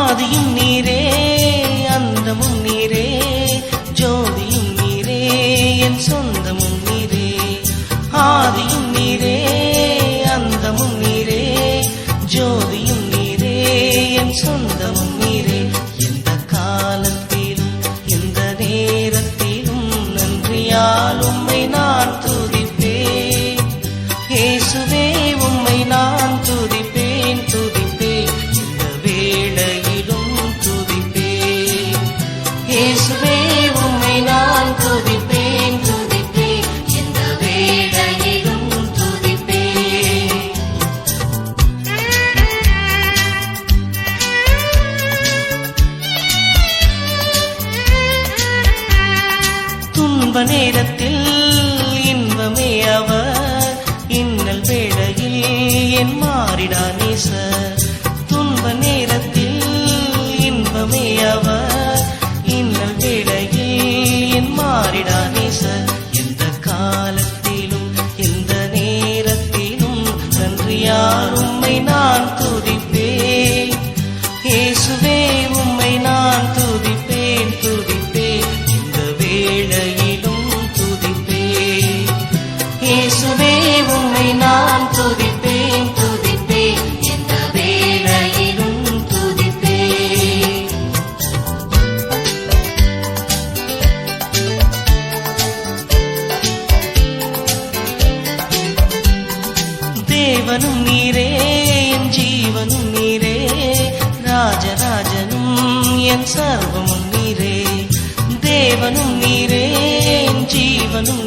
ஆதியும் நீரே அந்தமும் நீரே ஜோதியும் நீரே என் சொந்தமும் நீரே ஆதியும் நீரே அந்தமும் நீரே ஜோதியும் நீரே என் சொந்தமும் நீரே எந்த காலத்திலும் எந்த நேரத்திலும் நன்றியால் உம்மை நான் துதிப்பேன் இயேசுவே உம்மை நான் துதிப்பேன் துதிப்பேன் இந்த வேளையிலும் துதிப்பேன் இயேசுவே உம்மை நான் துதிப்பேன் துதிப்பேன் இந்த வேளையிலும் துதிப்பேன். துன்ப நேரத்தில் இன்பமே அவர் இன்னல் வேளையில் என் மாறிடா நேசர் துன்ப நேரத்தில் இன்பமே அவர் இன்னல் வேளையில் என் மாறிடா நேசர் எந்த காலத்திலும் எந்த நேரத்திலும் நன்றியால் உம்மை நான் துதிப்பேன் இயேசுவே உம்மை நான் துதிப்பேன் துதிப்பேன் இந்த வேளையிலும் துதிப்பேன் இயேசுவே உம்மை நான் துதிப்பேன் துதிப்பேன் இந்த வேளையிலும் துதிப்பேன். தேவனும் நீரே என் ஜீவனும் நீரே ராஜராஜனும் என் சர்வமும் நீரே தேவனும் நீரே என் ஜீவனும்